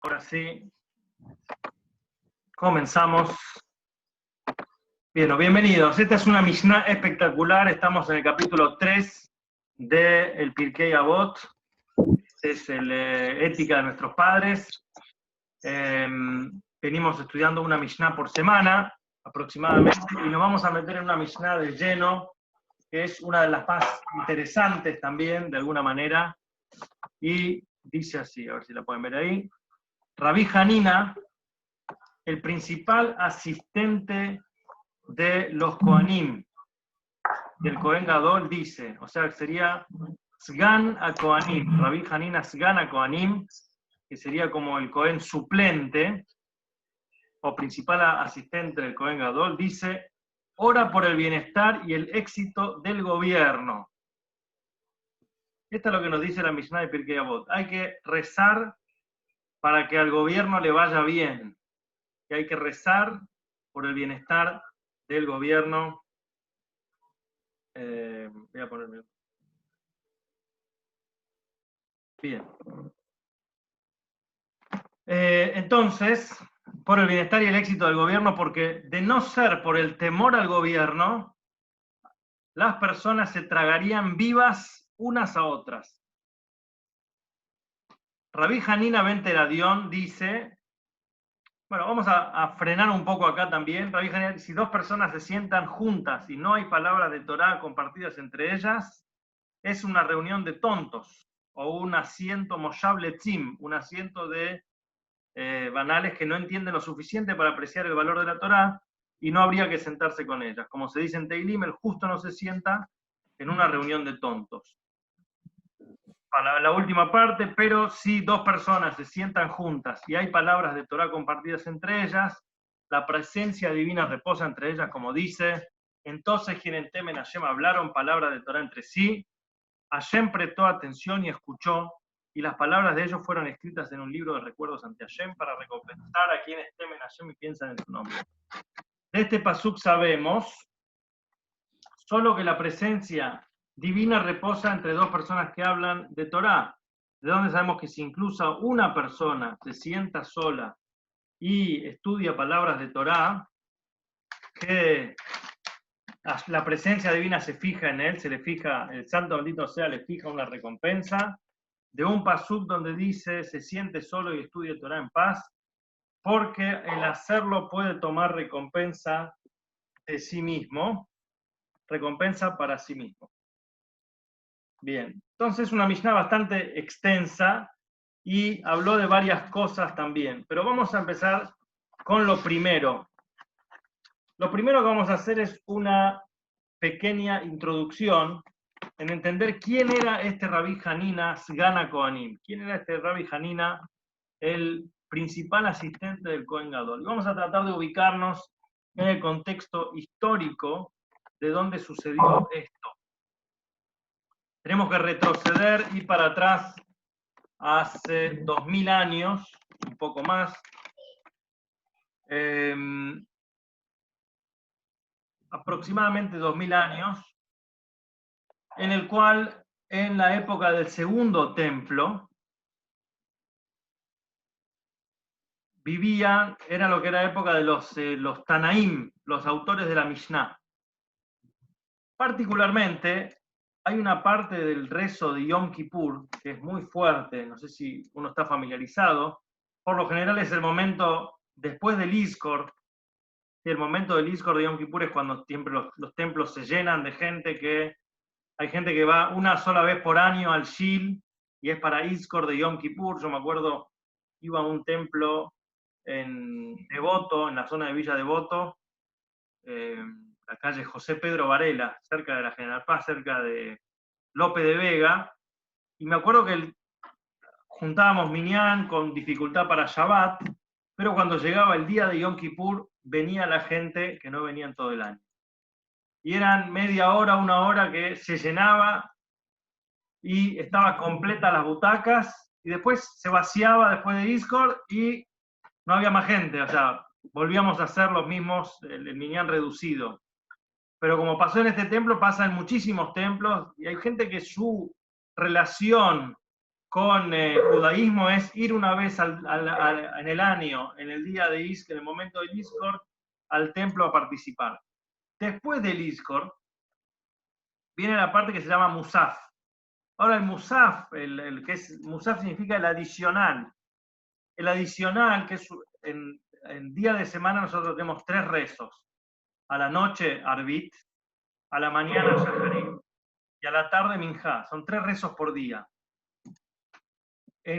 Ahora sí, comenzamos. Bien, bienvenidos. Esta es una Mishnah espectacular. Estamos en el capítulo 3 del Pirkei Avot. Este es el Ética de nuestros padres. Venimos estudiando una Mishnah por semana, aproximadamente, y nos vamos a meter en una Mishnah de lleno, que es una de las más interesantes también, de alguna manera. Y dice así, a ver si la pueden ver ahí. Rabbi Hanina, el principal asistente de los Kohanim, del Kohen Gadol, dice, o sea, sería Sgan a Kohanim, Rabbi Hanina Sgan a Kohanim, que sería como el Kohen suplente, o principal asistente del Kohen Gadol, dice, ora por el bienestar y el éxito del gobierno. Esto es lo que nos dice la Mishnah de Pirkei Avot. Hay que rezar para que al gobierno le vaya bien, que hay que rezar por el bienestar del gobierno. Voy a ponerme. Bien. Entonces, por el bienestar y el éxito del gobierno, porque de no ser por el temor al gobierno, las personas se tragarían vivas unas a otras. Rabbi Hanina ben Teradión dice, bueno, vamos a frenar un poco acá también. Rabbi Hanina, si dos personas se sientan juntas y no hay palabras de Torah compartidas entre ellas, es una reunión de tontos, o un asiento moshav letzim, un asiento de banales que no entienden lo suficiente para apreciar el valor de la Torá, y no habría que sentarse con ellas. Como se dice en Teilim, el justo no se sienta en una reunión de tontos. Para la última parte, pero si dos personas se sientan juntas y hay palabras de Torá compartidas entre ellas, la presencia divina reposa entre ellas, como dice, entonces quienes temen a Hashem hablaron palabras de Torá entre sí, Hashem prestó atención y escuchó, y las palabras de ellos fueron escritas en un libro de recuerdos ante Hashem para recompensar a quienes temen a Hashem y piensan en su nombre. De este pasuk sabemos solo que la presencia divina reposa entre dos personas que hablan de Torá. De donde sabemos que si incluso una persona se sienta sola y estudia palabras de Torá, que la presencia divina se fija en él, se le fija, el santo bendito sea, le fija una recompensa, de un pasuk donde dice, se siente solo y estudia Torah en paz, porque el hacerlo puede tomar recompensa de sí mismo, recompensa para sí mismo. Bien, entonces una Mishnah bastante extensa y habló de varias cosas también, pero vamos a empezar con lo primero. Lo primero que vamos a hacer es una pequeña introducción en entender quién era este Rabbi Hanina Sgan a Kohanim. ¿Quién era este Rabbi Hanina, el principal asistente del Kohen Gadol? Y vamos a tratar de ubicarnos en el contexto histórico de dónde sucedió esto. Tenemos que retroceder y para atrás hace 2000 años, un poco más, aproximadamente 2000 años, en el cual en la época del segundo templo vivían, era lo que era la época de los Tanaim, los autores de la Mishnah. Particularmente, hay una parte del rezo de Yom Kippur que es muy fuerte, no sé si uno está familiarizado, por lo general es el momento después del Iskor, y el momento del Iskor de Yom Kippur es cuando siempre los templos se llenan de gente, que hay gente que va una sola vez por año al Shil, y es para Iskor de Yom Kippur. Yo me acuerdo, iba a un templo en Devoto, en la zona de Villa Devoto, la calle José Pedro Varela, cerca de la General Paz, cerca de Lope de Vega, y me acuerdo que juntábamos minyan con dificultad para Shabbat, pero cuando llegaba el día de Yom Kippur, venía la gente que no venía en todo el año. Y eran media hora, una hora que se llenaba y estaba completa las butacas, y después se vaciaba después de Discord y no había más gente, o sea, volvíamos a hacer los mismos, el minyan reducido. Pero como pasó en este templo, pasa en muchísimos templos, y hay gente que su relación con judaísmo es ir una vez en el año, en el día de en el momento del Iskor, al templo a participar. Después del Iskor, viene la parte que se llama Musaf. Ahora el Musaf, Musaf significa el adicional. El adicional, que es en día de semana nosotros tenemos 3 rezos. A la noche, Arbit, a la mañana, Shacharit, y a la tarde, Minjá. Son 3 rezos por día.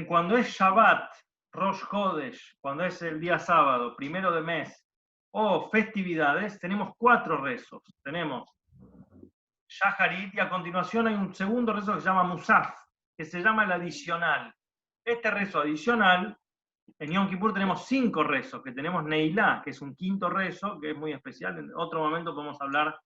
Cuando es Shabbat, Rosh Chodesh, cuando es el día sábado, primero de mes, o festividades, tenemos 4 rezos. Tenemos Shacharit, y a continuación hay un segundo rezo que se llama Musaf, que se llama el adicional. Este rezo adicional, en Yom Kippur tenemos 5 rezos, que tenemos Neilá, que es un quinto rezo, que es muy especial. En otro momento podemos hablar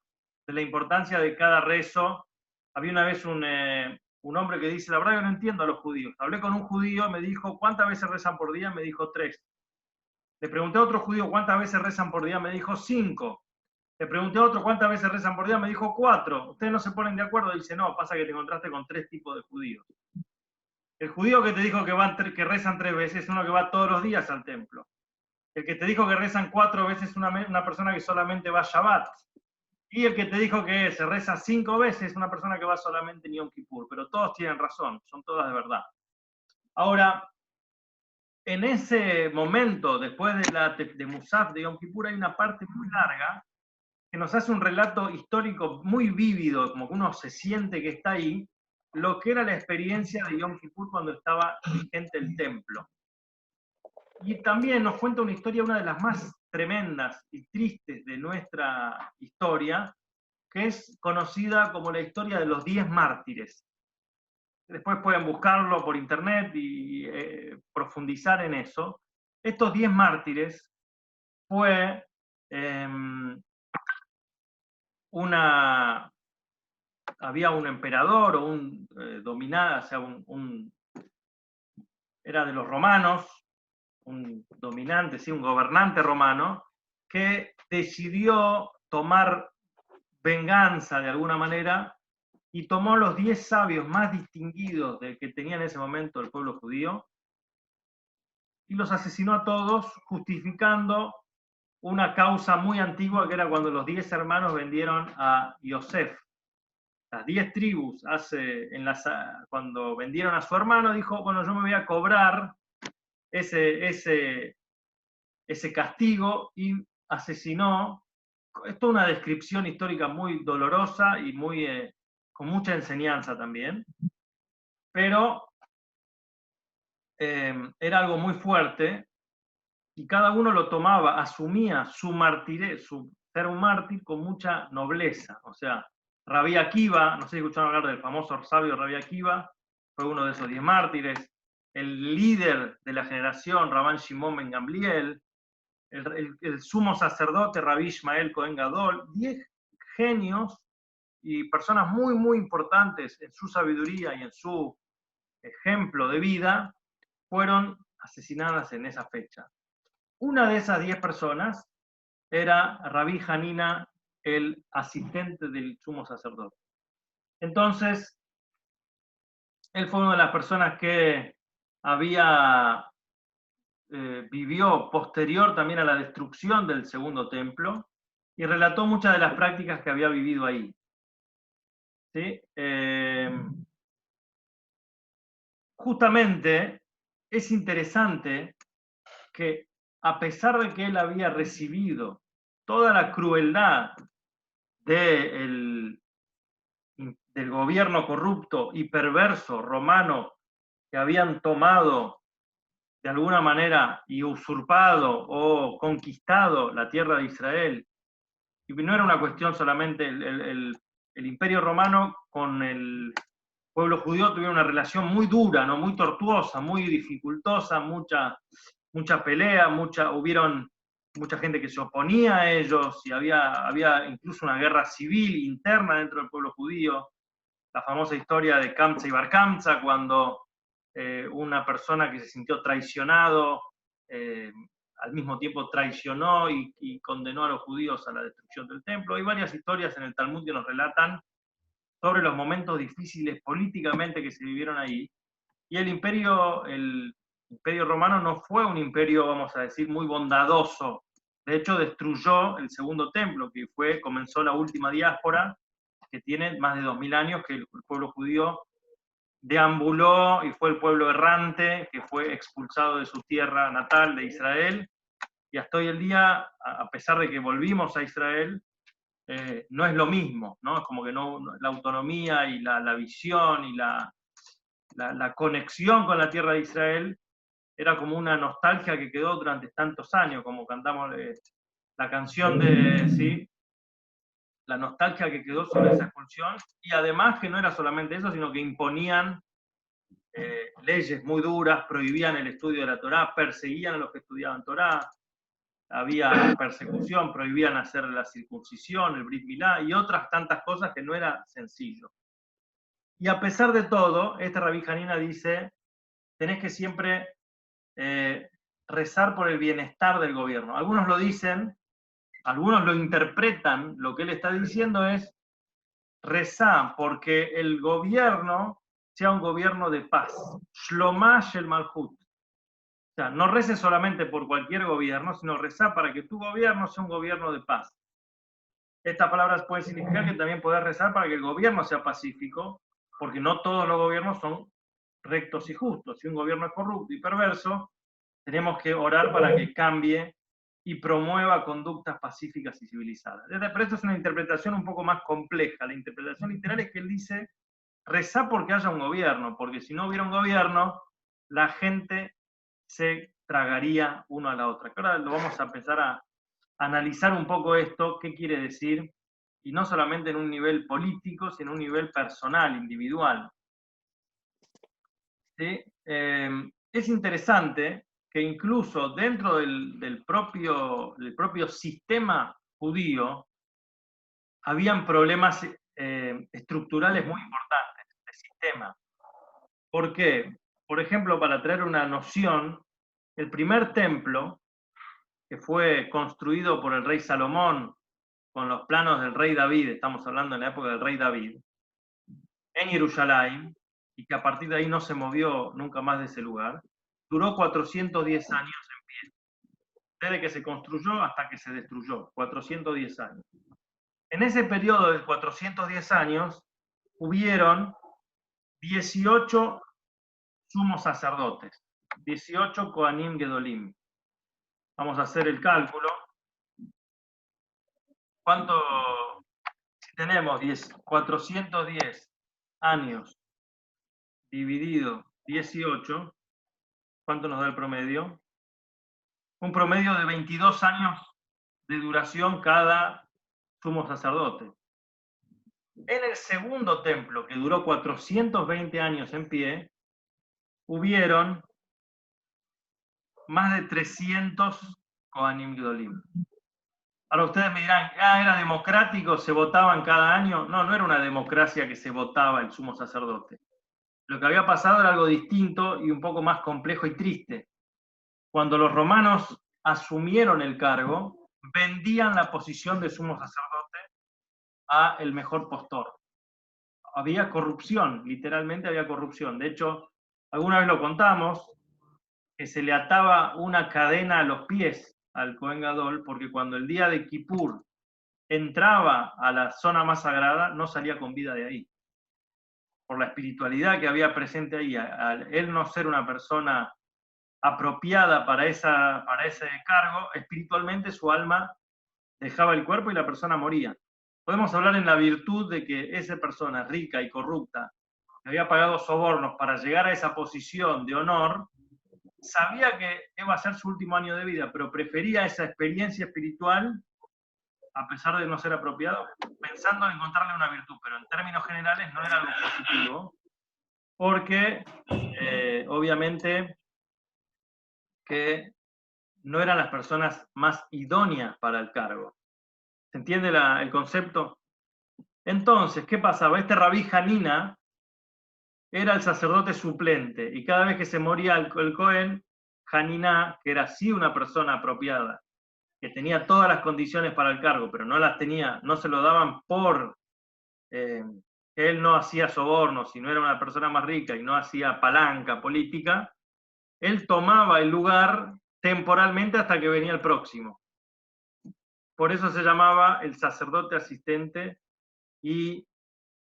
de la importancia de cada rezo. Había una vez un hombre que dice, la verdad yo no entiendo a los judíos. Hablé con un judío, me dijo, ¿cuántas veces rezan por día? Me dijo 3. Le pregunté a otro judío, ¿cuántas veces rezan por día? Me dijo 5. Le pregunté a otro, ¿cuántas veces rezan por día? Me dijo 4. ¿Ustedes no se ponen de acuerdo? Dice, no, pasa que te encontraste con 3 tipos de judíos. El judío que te dijo que rezan 3 veces es uno que va todos los días al templo. El que te dijo que rezan 4 veces es una persona que solamente va a Shabbat. Y el que te dijo que se reza 5 veces es una persona que va solamente en Yom Kippur. Pero todos tienen razón, son todas de verdad. Ahora, en ese momento, después de Musaf de Yom Kippur, hay una parte muy larga que nos hace un relato histórico muy vívido, como que uno se siente que está ahí, lo que era la experiencia de Yom Kippur cuando estaba vigente el templo. Y también nos cuenta una historia, una de las más tremendas y tristes de nuestra historia, que es conocida como la historia de los 10 mártires. Después pueden buscarlo por internet y profundizar en eso. Estos 10 mártires fue había un emperador o un dominado, o sea, era de los romanos, un dominante, sí, un gobernante romano, que decidió tomar venganza de alguna manera y tomó los 10 sabios más distinguidos del que tenía en ese momento el pueblo judío y los asesinó a todos, justificando una causa muy antigua que era cuando los 10 hermanos vendieron a Yosef. Las 10 tribus, cuando vendieron a su hermano, dijo, bueno, yo me voy a cobrar ese castigo, y asesinó. Esto es una descripción histórica muy dolorosa y con mucha enseñanza también, pero era algo muy fuerte, y cada uno lo tomaba, asumía su ser un mártir con mucha nobleza. O sea, Rabí Akiva, no sé si escucharon hablar del famoso sabio Rabí Akiva, fue uno de esos 10 mártires. El líder de la generación, Rabban Shimon ben Gamliel, el sumo sacerdote Rabí Ishmael Cohen Gadol, 10 genios y personas muy, muy importantes en su sabiduría y en su ejemplo de vida, fueron asesinadas en esa fecha. Una de esas 10 personas era Rabí Hanina, el asistente del sumo sacerdote. Entonces, él fue una de las personas que vivió posterior también a la destrucción del segundo templo, y relató muchas de las prácticas que había vivido ahí. ¿Sí? Justamente es interesante que, a pesar de que él había recibido toda la crueldad del gobierno corrupto y perverso romano, que habían tomado de alguna manera y usurpado o conquistado la tierra de Israel, y no era una cuestión solamente el imperio romano con el pueblo judío, tuvieron una relación muy dura, ¿no? Muy tortuosa, muy dificultosa, mucha pelea, hubieron mucha gente que se oponía a ellos, y había incluso una guerra civil interna dentro del pueblo judío. La famosa historia de Kamsa y Bar Kamsa, cuando una persona que se sintió traicionado, al mismo tiempo traicionó y condenó a los judíos a la destrucción del templo. Hay varias historias en el Talmud que nos relatan sobre los momentos difíciles políticamente que se vivieron ahí. Y el imperio romano no fue un imperio, vamos a decir, muy bondadoso. De hecho, destruyó el segundo templo, que comenzó la última diáspora, que tiene más de 2000 años, que el pueblo judío deambuló y fue el pueblo errante, que fue expulsado de su tierra natal, de Israel, y hasta hoy en día, a pesar de que volvimos a Israel, no es lo mismo, ¿no? Es como que la autonomía y la visión y la conexión con la tierra de Israel era como una nostalgia que quedó durante tantos años, como cantamos la canción de, ¿sí? La nostalgia que quedó sobre esa expulsión, y además que no era solamente eso, sino que imponían leyes muy duras, prohibían el estudio de la Torá, perseguían a los que estudiaban Torá, había persecución, prohibían hacer la circuncisión, el Brit Milá, y otras tantas cosas que no era sencillo. Y a pesar de todo, esta Rabí Janina dice, tenés que siempre rezar por el bienestar del gobierno. Algunos lo dicen, algunos lo interpretan, lo que él está diciendo es, rezá porque el gobierno sea un gobierno de paz. Shlomá shel Malhut. O sea, no reces solamente por cualquier gobierno, sino rezá para que tu gobierno sea un gobierno de paz. Estas palabras pueden significar que también podés rezar para que el gobierno sea pacífico, porque no todos los gobiernos son rectos y justos. Si un gobierno es corrupto y perverso, tenemos que orar para que cambie y promueva conductas pacíficas y civilizadas. Pero esto es una interpretación un poco más compleja. La interpretación literal es que él dice, rezá porque haya un gobierno, porque si no hubiera un gobierno, la gente se tragaría uno a la otra. Ahora lo vamos a empezar a analizar un poco esto, qué quiere decir, y no solamente en un nivel político, sino en un nivel personal, individual. ¿Sí? Es interesante que incluso dentro del propio sistema judío habían problemas estructurales muy importantes de sistema. ¿Por qué? Por ejemplo, para traer una noción, el primer templo, que fue construido por el rey Salomón con los planos del rey David, estamos hablando en la época del rey David, en Jerusalén, y que a partir de ahí no se movió nunca más de ese lugar, duró 410 años en pie, desde que se construyó hasta que se destruyó, 410 años. En ese periodo de 410 años hubieron 18 sumos sacerdotes, 18 Kohanim Gedolim. Vamos a hacer el cálculo. ¿Cuánto? Si tenemos 410 años dividido 18, ¿cuánto nos da el promedio? Un promedio de 22 años de duración cada sumo sacerdote. En el segundo templo, que duró 420 años en pie, hubieron más de 300 Kohanim Gedolim. Ahora ustedes me dirán, ¿era democrático? ¿Se votaban cada año? No, no era una democracia que se votaba el sumo sacerdote. Lo que había pasado era algo distinto y un poco más complejo y triste. Cuando los romanos asumieron el cargo, vendían la posición de sumo sacerdote a el mejor postor. Había corrupción, literalmente había corrupción. De hecho, alguna vez lo contamos, que se le ataba una cadena a los pies al Cohen Gadol, porque cuando el día de Kippur entraba a la zona más sagrada, no salía con vida de ahí. Por la espiritualidad que había presente ahí, al él no ser una persona apropiada para ese cargo, espiritualmente su alma dejaba el cuerpo y la persona moría. Podemos hablar en la virtud de que esa persona rica y corrupta, que había pagado sobornos para llegar a esa posición de honor, sabía que iba a ser su último año de vida, pero prefería esa experiencia espiritual, a pesar de no ser apropiado, pensando en encontrarle una virtud, pero en términos generales no era algo positivo, porque obviamente que no eran las personas más idóneas para el cargo. ¿Se entiende el concepto? Entonces, ¿qué pasaba? Este Rabí Janina era el sacerdote suplente, y cada vez que se moría el Cohen, Janina, que era sí una persona apropiada, que tenía todas las condiciones para el cargo, pero no las tenía, no se lo daban por él no hacía sobornos y no era una persona más rica y no hacía palanca política, él tomaba el lugar temporalmente hasta que venía el próximo. Por eso se llamaba el sacerdote asistente y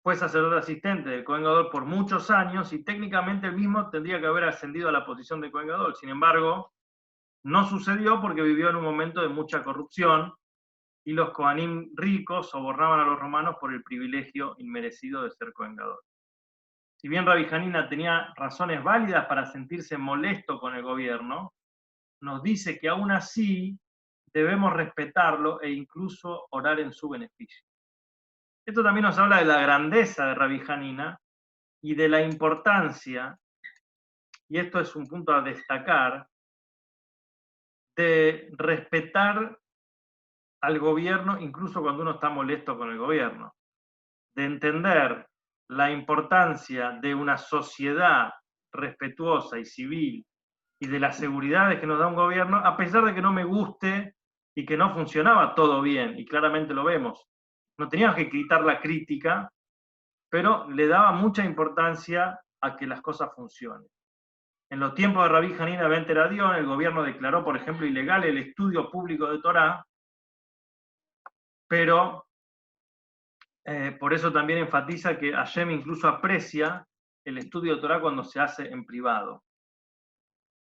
fue sacerdote asistente del Cohen Gadol por muchos años y técnicamente él mismo tendría que haber ascendido a la posición de Cohen Gadol. Sin embargo, no sucedió porque vivió en un momento de mucha corrupción y los Kohanim ricos sobornaban a los romanos por el privilegio inmerecido de ser Cohen Gadol. Si bien Rabbi Hanina tenía razones válidas para sentirse molesto con el gobierno, nos dice que aún así debemos respetarlo e incluso orar en su beneficio. Esto también nos habla de la grandeza de Rabbi Hanina y de la importancia, y esto es un punto a destacar, de respetar al gobierno incluso cuando uno está molesto con el gobierno, de entender la importancia de una sociedad respetuosa y civil y de las seguridades que nos da un gobierno, a pesar de que no me guste y que no funcionaba todo bien, y claramente lo vemos. No teníamos que quitar la crítica, pero le daba mucha importancia a que las cosas funcionen. En los tiempos de Rabí Hanina ben Teradión, el gobierno declaró, por ejemplo, ilegal el estudio público de Torá, pero por eso también enfatiza que Hashem incluso aprecia el estudio de Torá cuando se hace en privado.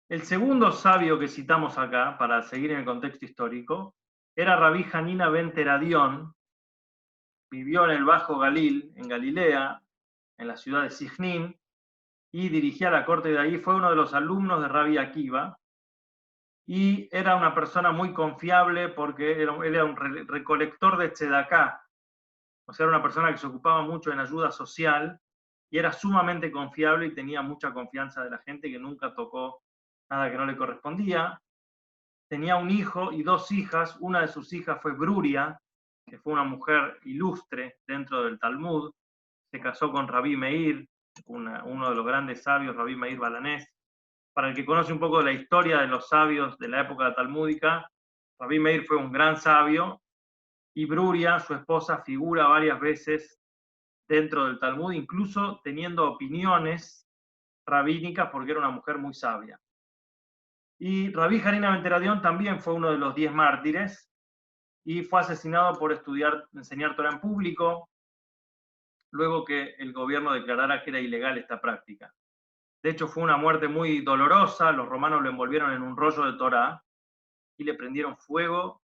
El segundo sabio que citamos acá, para seguir en el contexto histórico, era Rabí Hanina ben Teradión, vivió en el Bajo Galil, en Galilea, en la ciudad de Sijnín, y dirigía la corte de ahí, fue uno de los alumnos de Rabbi Akiva, y era una persona muy confiable porque él era un recolector de tzedaká, o sea, era una persona que se ocupaba mucho en ayuda social, y era sumamente confiable y tenía mucha confianza de la gente, que nunca tocó nada que no le correspondía. Tenía un hijo y dos hijas. Una de sus hijas fue Bruria, que fue una mujer ilustre dentro del Talmud. Se casó con Rabí Meir, uno de los grandes sabios, Rabí Meir Balanés. Para el que conoce un poco de la historia de los sabios de la época talmúdica, Rabí Meir fue un gran sabio, y Bruria, su esposa, figura varias veces dentro del Talmud, incluso teniendo opiniones rabínicas porque era una mujer muy sabia. Y Rabí Hanina ben Teradión también fue uno de los 10 mártires y fue asesinado por enseñar Torah en público, luego que el gobierno declarara que era ilegal esta práctica. De hecho, fue una muerte muy dolorosa. Los romanos lo envolvieron en un rollo de Torá y le prendieron fuego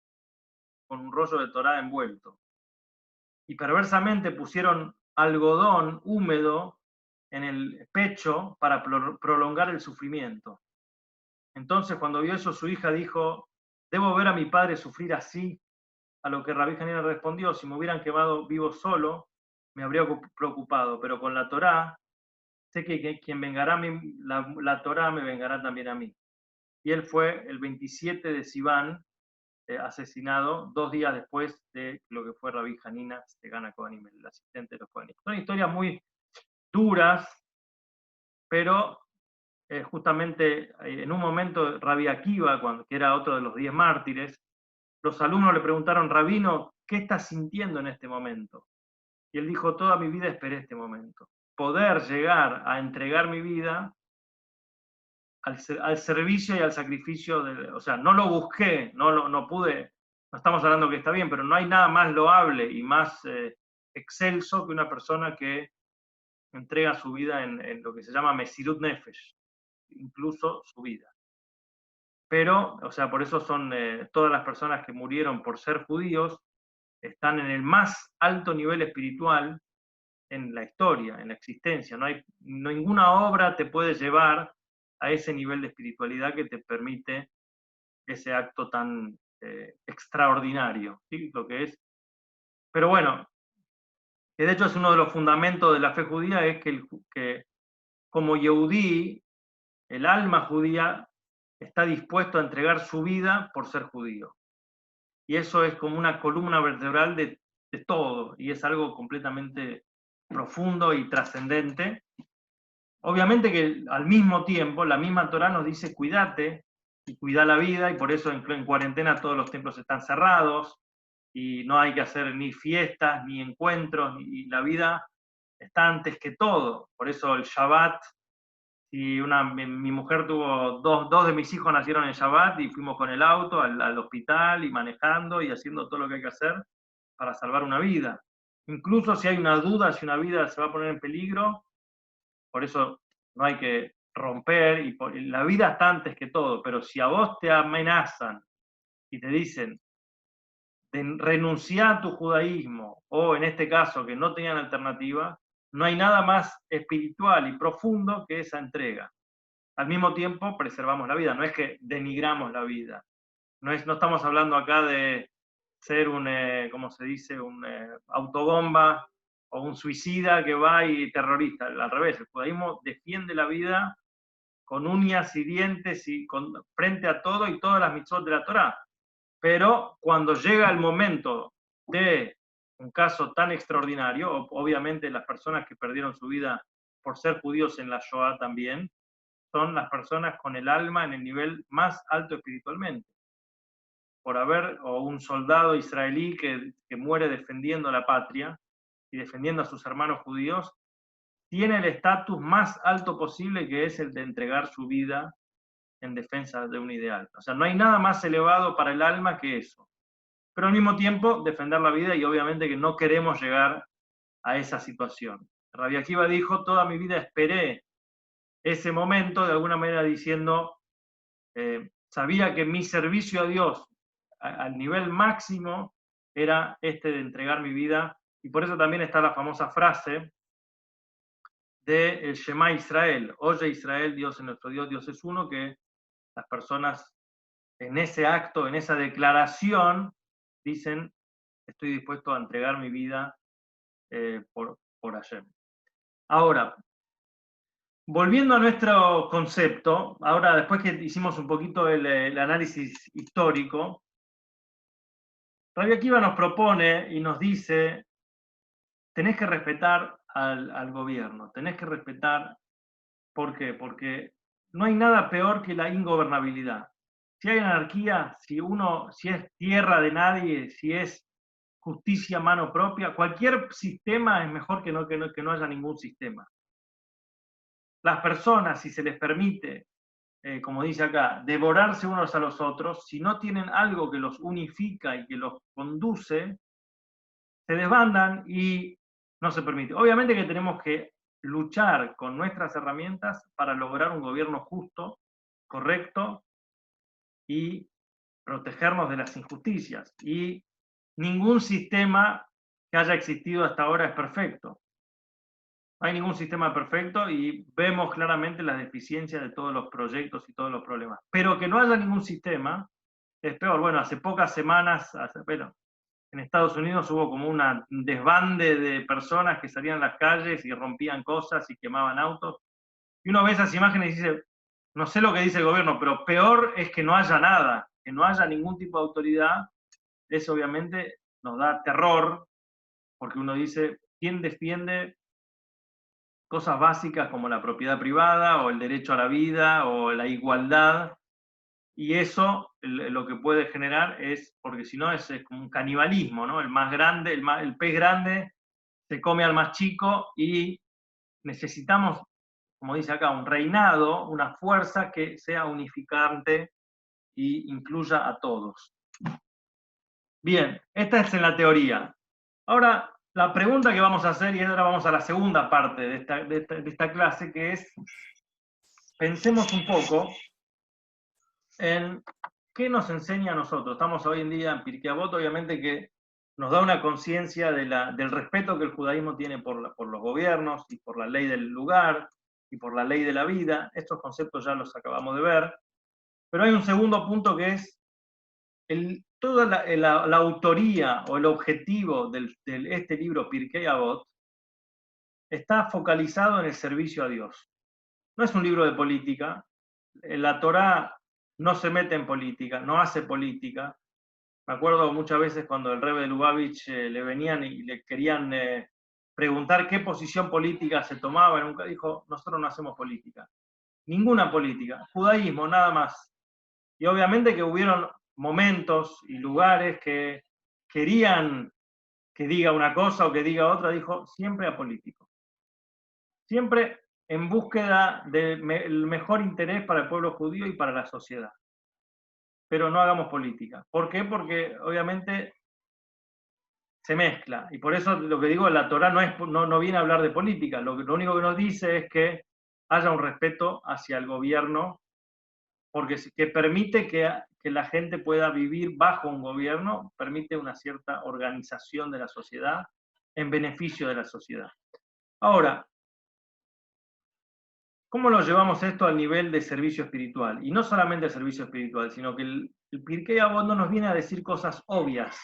con un rollo de Torá envuelto. Y perversamente pusieron algodón húmedo en el pecho para prolongar el sufrimiento. Entonces, cuando vio eso, su hija dijo: ¿debo ver a mi padre sufrir así? A lo que Rabí Hanina respondió: si me hubieran quemado vivo solo, me habría preocupado, pero con la Torá, sé que quien vengará a mí, la Torá me vengará también a mí. Y él fue el 27 de Sivan, asesinado 2 días después de lo que fue Rabí Hanina Segan HaKohanim, el asistente de los Kohanim. Son historias muy duras, pero justamente en un momento Rabí Akiva, que era otro de los 10 mártires, los alumnos le preguntaron: Rabino, ¿qué estás sintiendo en este momento? Y él dijo: toda mi vida esperé este momento. Poder llegar a entregar mi vida al servicio y al sacrificio, o sea, no lo busqué, no pude, no estamos hablando que está bien, pero no hay nada más loable y más excelso que una persona que entrega su vida en lo que se llama Mesirut Nefesh, incluso su vida. Pero, o sea, por eso son todas las personas que murieron por ser judíos, están en el más alto nivel espiritual en la historia, en la existencia. No hay, ninguna obra te puede llevar a ese nivel de espiritualidad que te permite ese acto tan extraordinario, ¿sí? Lo que es. Pero bueno, que de hecho es uno de los fundamentos de la fe judía, es que como Yehudí, el alma judía está dispuesto a entregar su vida por ser judío. Y eso es como una columna vertebral de todo, y es algo completamente profundo y trascendente. Obviamente que al mismo tiempo, la misma Torá nos dice: cuídate y cuida la vida, y por eso en cuarentena todos los templos están cerrados, y no hay que hacer ni fiestas, ni encuentros, y la vida está antes que todo. Por eso el Shabbat, si mi mujer tuvo dos de mis hijos nacieron en Shabbat y fuimos con el auto al hospital y manejando y haciendo todo lo que hay que hacer para salvar una vida. Incluso si hay una duda, si una vida se va a poner en peligro, por eso no hay que romper, y la vida está antes que todo, pero si a vos te amenazan y te dicen, renunciar a tu judaísmo, o en este caso que no tenían alternativa, no hay nada más espiritual y profundo que esa entrega. Al mismo tiempo preservamos la vida, no es que denigramos la vida. No estamos hablando acá de ser un, ¿cómo se dice?, un autobomba o un suicida que va y terrorista. Al revés, el judaísmo defiende la vida con uñas y dientes y frente a todo y todas las mitzvot de la Torá. Pero cuando llega el momento de un caso tan extraordinario, obviamente las personas que perdieron su vida por ser judíos en la Shoah también, son las personas con el alma en el nivel más alto espiritualmente. O un soldado israelí que muere defendiendo la patria y defendiendo a sus hermanos judíos, tiene el estatus más alto posible, que es el de entregar su vida en defensa de un ideal. O sea, no hay nada más elevado para el alma que eso. Pero al mismo tiempo, defender la vida, y obviamente que no queremos llegar a esa situación. Rabbi Akiva dijo, toda mi vida esperé ese momento, de alguna manera diciendo, sabía que mi servicio a Dios al nivel máximo era este de entregar mi vida, y por eso también está la famosa frase de el Shema Israel, oye Israel, Dios es nuestro Dios, Dios es uno, que las personas en ese acto, en esa declaración, dicen, estoy dispuesto a entregar mi vida por Hashem. Ahora, volviendo a nuestro concepto, ahora después que hicimos un poquito el análisis histórico, Rabbi Akiva nos propone y nos dice, tenés que respetar al gobierno, tenés que respetar, ¿por qué? Porque no hay nada peor que la ingobernabilidad. Si hay anarquía, si es tierra de nadie, si es justicia a mano propia, cualquier sistema es mejor que no haya ningún sistema. Las personas, si se les permite, como dice acá, devorarse unos a los otros, si no tienen algo que los unifica y que los conduce, se desbandan y no se permite. Obviamente que tenemos que luchar con nuestras herramientas para lograr un gobierno justo, correcto y protegernos de las injusticias. Y ningún sistema que haya existido hasta ahora es perfecto. No hay ningún sistema perfecto y vemos claramente las deficiencias de todos los proyectos y todos los problemas. Pero que no haya ningún sistema es peor. Bueno, hace pocas semanas, en Estados Unidos hubo como un desbande de personas que salían a las calles y rompían cosas y quemaban autos. Y uno ve esas imágenes y dice, no sé lo que dice el gobierno, pero peor es que no haya nada, que no haya ningún tipo de autoridad. Eso obviamente nos da terror, porque uno dice, ¿quién defiende cosas básicas como la propiedad privada o el derecho a la vida o la igualdad? Y eso lo que puede generar es, porque si no es como un canibalismo, ¿no? El más grande, el pez grande se come al más chico y necesitamos, como dice acá, un reinado, una fuerza que sea unificante e incluya a todos. Bien, esta es en la teoría. Ahora, la pregunta que vamos a hacer, y ahora vamos a la segunda parte de esta clase, que es, pensemos un poco en qué nos enseña a nosotros. Estamos hoy en día en Pirkei Avot, obviamente que nos da una conciencia del respeto que el judaísmo tiene por los gobiernos y por la ley del lugar y por la ley de la vida. Estos conceptos ya los acabamos de ver. Pero hay un segundo punto que es toda la autoría o el objetivo de este libro Pirkei Avot está focalizado en el servicio a Dios. No es un libro de política. La Torá no se mete en política, no hace política. Me acuerdo muchas veces cuando el Rebbe de Lubavitch le venían y le querían preguntar qué posición política se tomaba, y nunca dijo, nosotros no hacemos política. Ninguna política, judaísmo, nada más. Y obviamente que hubieron momentos y lugares que querían que diga una cosa o que diga otra, dijo siempre apolítico. siempre en búsqueda del mejor interés para el pueblo judío y para la sociedad. Pero no hagamos política. ¿Por qué? Porque obviamente se mezcla. Y por eso lo que digo, la Torá no viene a hablar de política. Lo único que nos dice es que haya un respeto hacia el gobierno, porque que permite que la gente pueda vivir bajo un gobierno, permite una cierta organización de la sociedad en beneficio de la sociedad. Ahora, ¿cómo lo llevamos esto al nivel de servicio espiritual? Y no solamente el servicio espiritual, sino que el Pirkei Avot no nos viene a decir cosas obvias.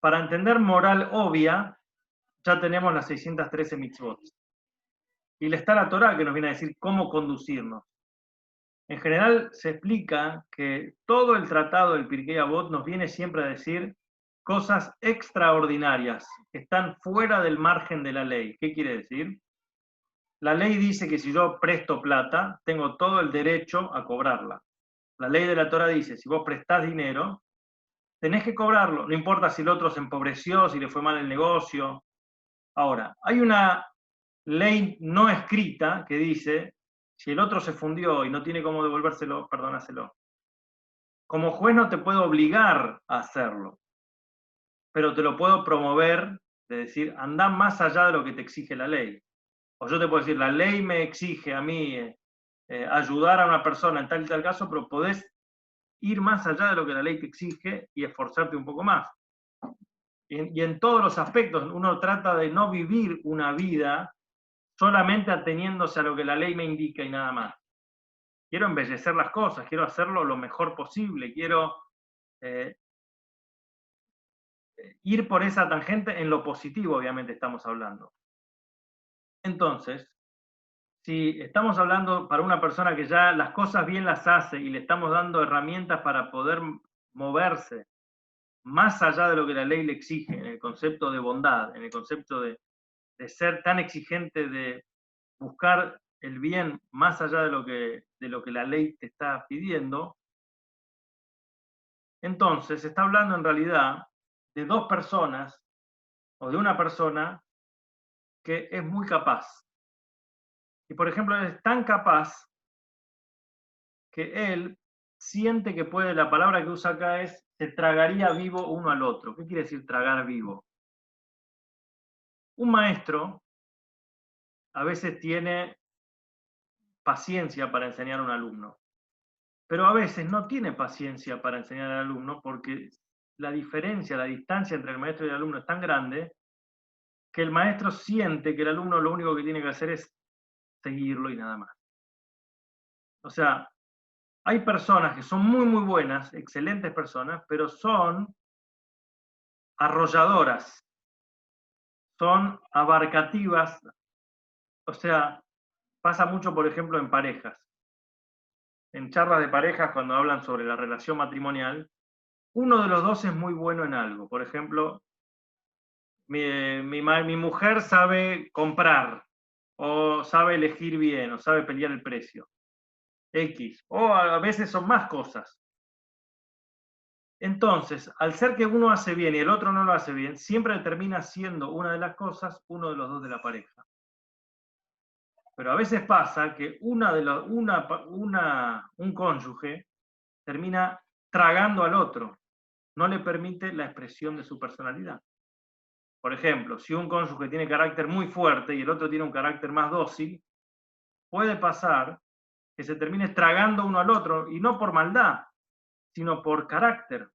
Para entender moral obvia, ya tenemos las 613 mitzvot. Y le está la Torá que nos viene a decir cómo conducirnos. En general se explica que todo el tratado del Pirkei Avot nos viene siempre a decir cosas extraordinarias, que están fuera del margen de la ley. ¿Qué quiere decir? La ley dice que si yo presto plata, tengo todo el derecho a cobrarla. La ley de la Torá dice, si vos prestás dinero, tenés que cobrarlo, no importa si el otro se empobreció, si le fue mal el negocio. Ahora, hay una ley no escrita que dice, si el otro se fundió y no tiene cómo devolvérselo, perdónaselo. Como juez no te puedo obligar a hacerlo, pero te lo puedo promover, de decir, anda más allá de lo que te exige la ley. O yo te puedo decir, la ley me exige a mí ayudar a una persona en tal y tal caso, pero podés ir más allá de lo que la ley te exige y esforzarte un poco más. Y en todos los aspectos, uno trata de no vivir una vida solamente ateniéndose a lo que la ley me indica y nada más. Quiero embellecer las cosas, quiero hacerlo lo mejor posible, quiero ir por esa tangente en lo positivo, obviamente estamos hablando. Entonces, si estamos hablando para una persona que ya las cosas bien las hace y le estamos dando herramientas para poder moverse más allá de lo que la ley le exige, en el concepto de bondad, en el concepto de ser tan exigente, de buscar el bien más allá de lo que la ley te está pidiendo, entonces se está hablando en realidad de dos personas o de una persona que es muy capaz. Y por ejemplo, es tan capaz que él siente que puede, la palabra que usa acá es, se tragaría vivo uno al otro. ¿Qué quiere decir tragar vivo? Un maestro a veces tiene paciencia para enseñar a un alumno, pero a veces no tiene paciencia para enseñar al alumno porque la diferencia, la distancia entre el maestro y el alumno es tan grande que el maestro siente que el alumno lo único que tiene que hacer es seguirlo y nada más. O sea, hay personas que son muy, muy buenas, excelentes personas, pero son arrolladoras, son abarcativas. O sea, pasa mucho, por ejemplo, en parejas. En charlas de parejas, cuando hablan sobre la relación matrimonial, uno de los dos es muy bueno en algo. Por ejemplo, mi mujer sabe comprar, o sabe elegir bien, o sabe pelear el precio. X. O a veces son más cosas. Entonces, al ser que uno hace bien y el otro no lo hace bien, siempre termina siendo una de las cosas uno de los dos de la pareja. Pero a veces pasa que un cónyuge termina tragando al otro, no le permite la expresión de su personalidad. Por ejemplo, si un cónyuge tiene carácter muy fuerte y el otro tiene un carácter más dócil, puede pasar que se termine tragando uno al otro, y no por maldad, sino por carácter.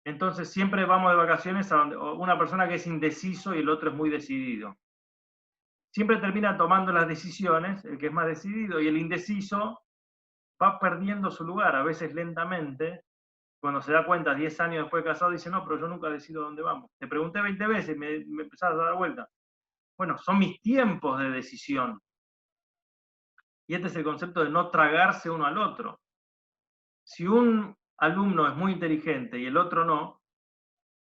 Entonces siempre vamos de vacaciones a donde una persona que es indeciso y el otro es muy decidido. Siempre termina tomando las decisiones el que es más decidido, y el indeciso va perdiendo su lugar, a veces lentamente. Cuando se da cuenta 10 años después de casado, dice, no, pero yo nunca decido dónde vamos. Te pregunté 20 veces, me empezás a dar vuelta. Bueno, son mis tiempos de decisión. Y este es el concepto de no tragarse uno al otro. Si un alumno es muy inteligente y el otro no,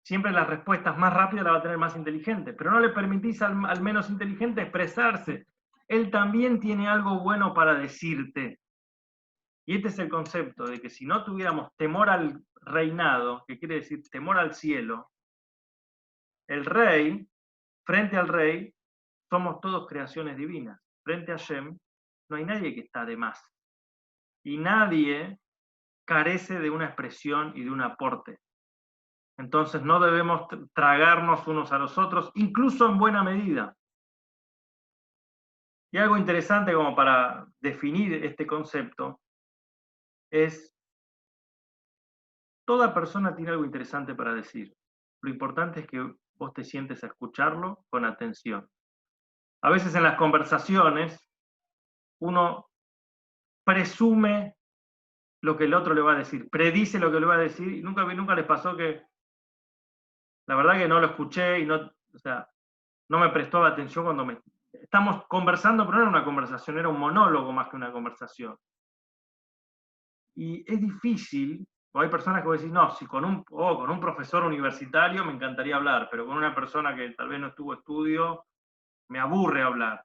siempre las respuestas más rápidas las va a tener más inteligente, pero no le permitís al menos inteligente expresarse. Él también tiene algo bueno para decirte. Y este es el concepto de que si no tuviéramos temor al reinado, que quiere decir temor al cielo, el rey, frente al rey, Somos todos creaciones divinas. Frente a Hashem no hay nadie que está de más. Y nadie carece de una expresión y de un aporte. Entonces no debemos tragarnos unos a los otros, incluso en buena medida. Y algo interesante como para definir este concepto es, toda persona tiene algo interesante para decir. Lo importante es que vos te sientes a escucharlo con atención. A veces en las conversaciones uno presume lo que el otro le va a decir, predice lo que le va a decir, y nunca les pasó que la verdad que no lo escuché y no, o sea, no me prestó atención cuando estamos conversando, pero no era una conversación, era un monólogo más que una conversación. Y es difícil, o hay personas que vos decís, no, si con un profesor universitario me encantaría hablar, pero con una persona que tal vez no estuvo estudio, me aburre hablar.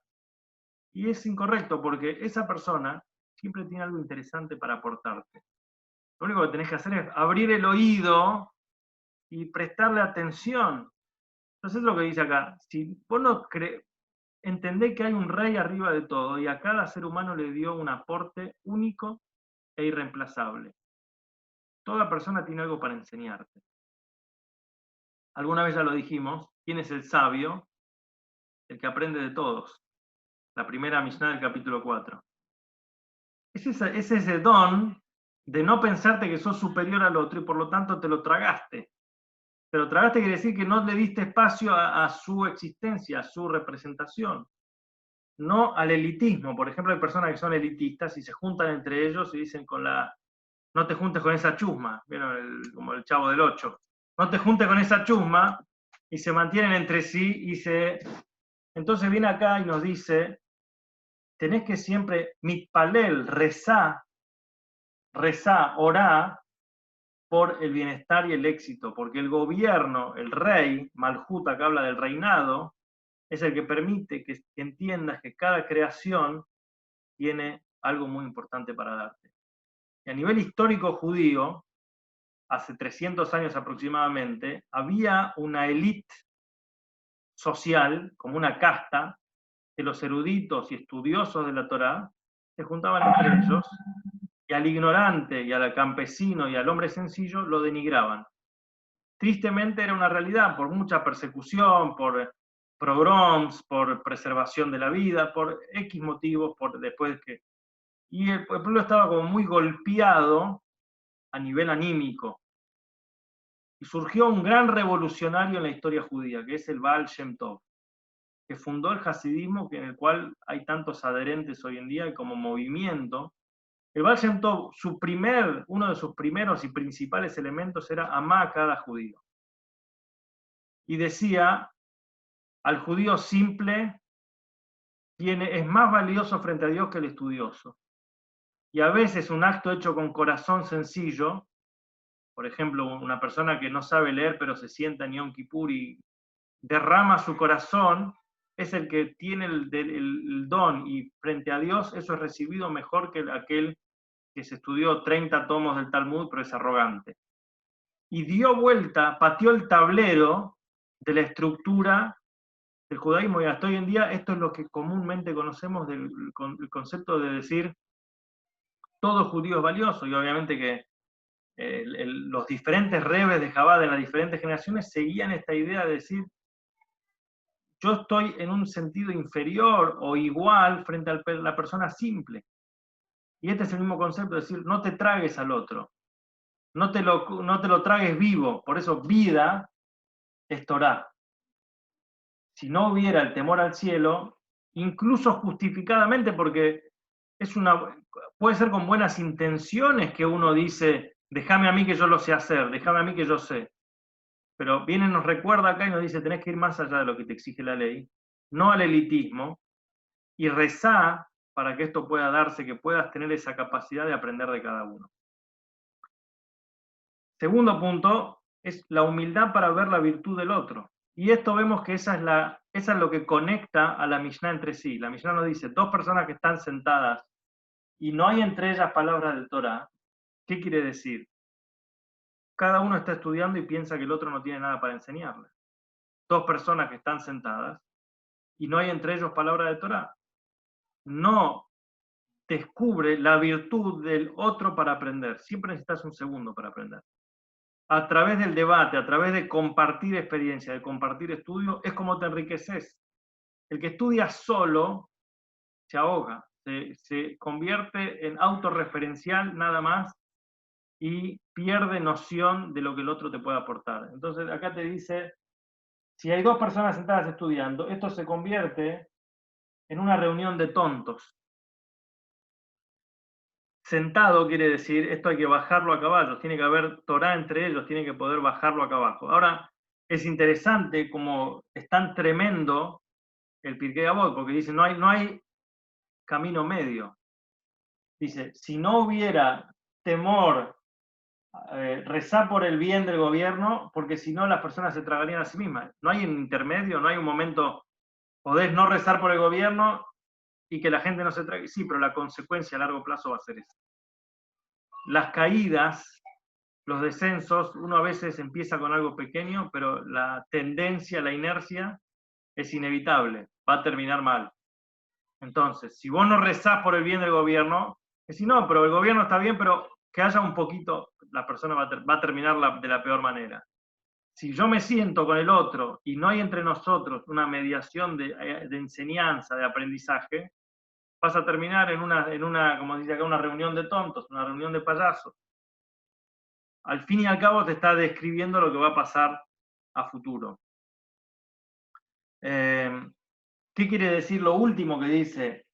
Y es incorrecto, porque esa persona siempre tiene algo interesante para aportarte. Lo único que tenés que hacer es abrir el oído y prestarle atención. Entonces es lo que dice acá. Si vos no entendés que hay un rey arriba de todo y a cada ser humano le dio un aporte único e irreemplazable. Toda persona tiene algo para enseñarte. Alguna vez ya lo dijimos, ¿quién es el sabio? El que aprende de todos. La primera Mishnah del capítulo 4. Es ese don de no pensarte que sos superior al otro y por lo tanto te lo tragaste. Te lo tragaste quiere decir que no le diste espacio a su existencia, a su representación. No al elitismo. Por ejemplo, hay personas que son elitistas y se juntan entre ellos y dicen no te juntes con esa chusma, ¿vieron? Como el Chavo del Ocho. No te juntes con esa chusma, y se mantienen entre sí Entonces viene acá y nos dice, tenés que siempre mitpalel, rezá, orá por el bienestar y el éxito, porque el gobierno, el rey, Malhut, que habla del reinado, es el que permite que entiendas que cada creación tiene algo muy importante para darte. Y a nivel histórico judío, hace 300 años aproximadamente, había una élite social, como una casta, que los eruditos y estudiosos de la Torá se juntaban entre ellos y al ignorante y al campesino y al hombre sencillo lo denigraban. Tristemente era una realidad, por mucha persecución, por pogroms, por preservación de la vida, por X motivos, y el pueblo estaba como muy golpeado a nivel anímico. Y surgió un gran revolucionario en la historia judía, que es el Baal Shem Tov, que fundó el hasidismo, en el cual hay tantos adherentes hoy en día, y como movimiento. El Baal Shem Tov, uno de sus primeros y principales elementos era amar a cada judío. Y decía, al judío simple es más valioso frente a Dios que el estudioso. Y a veces un acto hecho con corazón sencillo, por ejemplo, una persona que no sabe leer pero se sienta en Yom Kippur y derrama su corazón, es el que tiene el don, y frente a Dios eso es recibido mejor que aquel que se estudió 30 tomos del Talmud pero es arrogante. Y dio vuelta, pateó el tablero de la estructura del judaísmo, y hasta hoy en día esto es lo que comúnmente conocemos del concepto de decir todo judío es valioso, y obviamente que los diferentes rebes de Chabad en las diferentes generaciones seguían esta idea de decir yo estoy en un sentido inferior o igual frente a la persona simple. Y este es el mismo concepto, de decir, no te tragues al otro, no te lo tragues vivo, por eso vida es Torah. Si no hubiera el temor al cielo, incluso justificadamente, porque puede ser con buenas intenciones que uno dice, déjame a mí que yo lo sé hacer, déjame a mí que yo sé. Pero viene, nos recuerda acá y nos dice, tenés que ir más allá de lo que te exige la ley, no al elitismo, y rezá para que esto pueda darse, que puedas tener esa capacidad de aprender de cada uno. Segundo punto es la humildad para ver la virtud del otro. Y esto vemos que esa es lo que conecta a la Mishnah entre sí. La Mishnah nos dice, dos personas que están sentadas y no hay entre ellas palabras del Torah. ¿Qué quiere decir? Cada uno está estudiando y piensa que el otro no tiene nada para enseñarle. Dos personas que están sentadas y no hay entre ellos palabra de Torah, no descubre la virtud del otro para aprender. Siempre necesitas un segundo para aprender. A través del debate, a través de compartir experiencia, de compartir estudio, es como te enriqueces. El que estudia solo se ahoga, se convierte en autorreferencial nada más y pierde noción de lo que el otro te puede aportar. Entonces acá te dice, si hay dos personas sentadas estudiando, esto se convierte en una reunión de tontos. Sentado quiere decir, esto hay que bajarlo a caballos, tiene que haber Torah entre ellos, tiene que poder bajarlo acá abajo. Ahora, es interesante como es tan tremendo el Pirkei Avot, porque dice, no hay camino medio. Dice, si no hubiera temor, rezar por el bien del gobierno, porque si no las personas se tragarían a sí mismas. No hay un intermedio, no hay un momento, podés no rezar por el gobierno y que la gente no se trague. Sí, pero la consecuencia a largo plazo va a ser esa. Las caídas, los descensos, uno a veces empieza con algo pequeño, pero la tendencia, la inercia es inevitable, va a terminar mal. Entonces, si vos no rezás por el bien del gobierno, es si no, pero el gobierno está bien, pero que haya un poquito, la persona va a terminar de la peor manera. Si yo me siento con el otro y no hay entre nosotros una mediación de enseñanza, de aprendizaje, vas a terminar en una, como dice acá, una reunión de tontos, una reunión de payasos. Al fin y al cabo te está describiendo lo que va a pasar a futuro. ¿Qué quiere decir lo último que dice?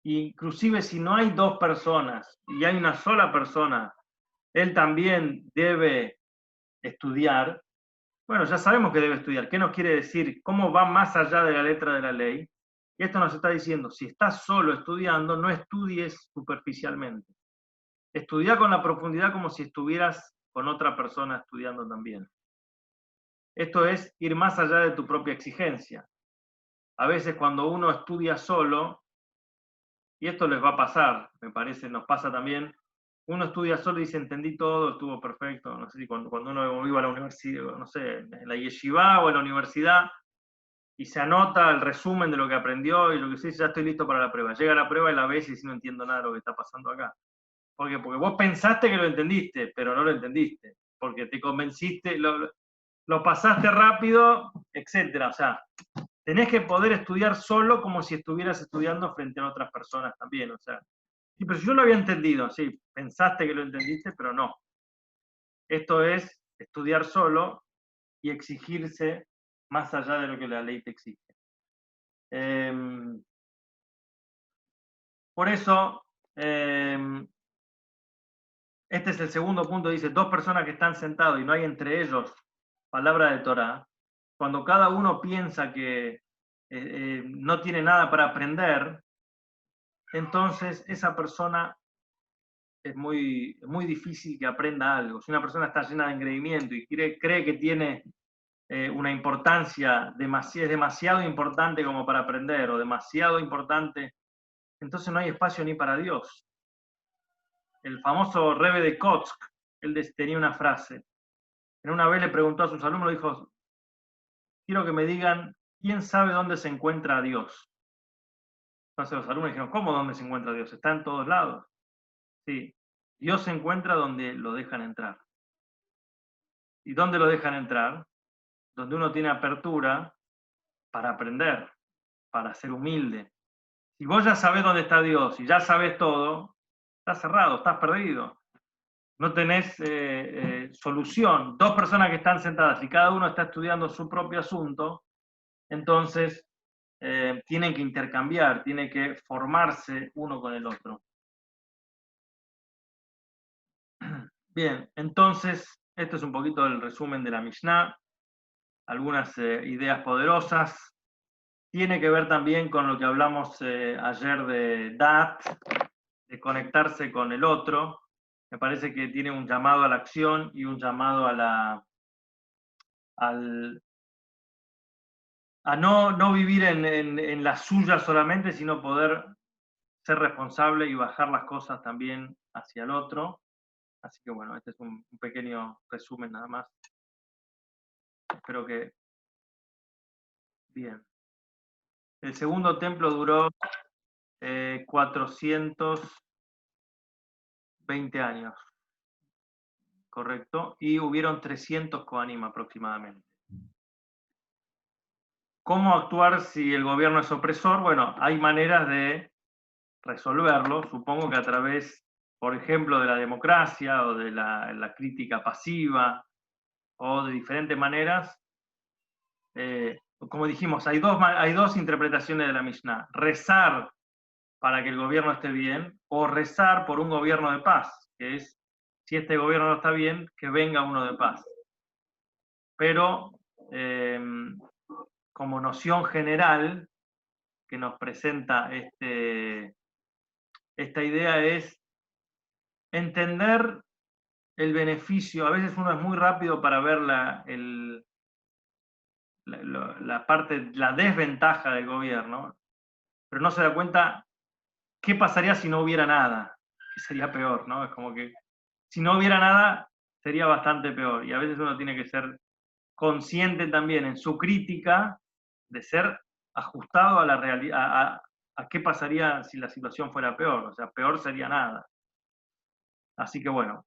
Inclusive si no hay dos personas y hay una sola persona, él también debe estudiar. Bueno, ya sabemos que debe estudiar. ¿Qué nos quiere decir? ¿Cómo va más allá de la letra de la ley? Y esto nos está diciendo, si estás solo estudiando, no estudies superficialmente. Estudia con la profundidad como si estuvieras con otra persona estudiando también. Esto es ir más allá de tu propia exigencia. A veces cuando uno estudia solo, y esto les va a pasar, me parece, nos pasa también, uno estudia solo y dice, entendí todo, estuvo perfecto, no sé si cuando uno iba a la universidad, no sé, en la yeshiva o en la universidad, y se anota el resumen de lo que aprendió y lo que dice, ya estoy listo para la prueba. Llega la prueba y la ves y dice, no entiendo nada de lo que está pasando acá. ¿Por qué? Porque vos pensaste que lo entendiste, pero no lo entendiste, porque te convenciste, lo pasaste rápido, etcétera. O sea, tenés que poder estudiar solo como si estuvieras estudiando frente a otras personas también. O sea, sí, pero si yo lo había entendido, sí, pensaste que lo entendiste, pero no. Esto es estudiar solo y exigirse más allá de lo que la ley te exige. Por eso, este es el segundo punto, dice, dos personas que están sentados y no hay entre ellos palabra de Torah, cuando cada uno piensa que no tiene nada para aprender, entonces esa persona es muy difícil que aprenda algo. Si una persona está llena de engreimiento y cree que tiene una importancia, es demasiado importante como para aprender, o demasiado importante, entonces no hay espacio ni para Dios. El famoso Rebbe de Kotzk, él tenía una frase. En una vez le preguntó a sus alumnos, dijo, quiero que me digan, ¿quién sabe dónde se encuentra Dios? Entonces los alumnos dijeron, ¿cómo dónde se encuentra Dios? Está en todos lados. Sí, Dios se encuentra donde lo dejan entrar. ¿Y dónde lo dejan entrar? Donde uno tiene apertura para aprender, para ser humilde. Si vos ya sabés dónde está Dios y ya sabés todo, estás cerrado, estás perdido. No tenés solución. Dos personas que están sentadas y cada uno está estudiando su propio asunto, entonces tienen que intercambiar, tienen que formarse uno con el otro. Bien, entonces, esto es un poquito el resumen de la Mishnah, algunas ideas poderosas. Tiene que ver también con lo que hablamos ayer de Dat, de conectarse con el otro. Me parece que tiene un llamado a la acción y un llamado a no vivir en la suya solamente, sino poder ser responsable y bajar las cosas también hacia el otro. Así que bueno, este es un pequeño resumen nada más. Espero que bien. El segundo templo duró 420 años, correcto, y hubieron 300 Kohanim aproximadamente. ¿Cómo actuar si el gobierno es opresor? Bueno, hay maneras de resolverlo, supongo que a través, por ejemplo, de la democracia o de la crítica pasiva o de diferentes maneras. Como dijimos, hay dos interpretaciones de la Mishnah. Rezar para que el gobierno esté bien o rezar por un gobierno de paz, que es, si este gobierno no está bien, que venga uno de paz. Pero como noción general que nos presenta esta idea es entender el beneficio. A veces uno es muy rápido para ver la desventaja del gobierno, pero no se da cuenta qué pasaría si no hubiera nada, que sería peor, ¿no? Es como que si no hubiera nada sería bastante peor, y a veces uno tiene que ser consciente también en su crítica de ser ajustado a la realidad, a qué pasaría si la situación fuera peor, o sea, peor sería nada. Así que bueno,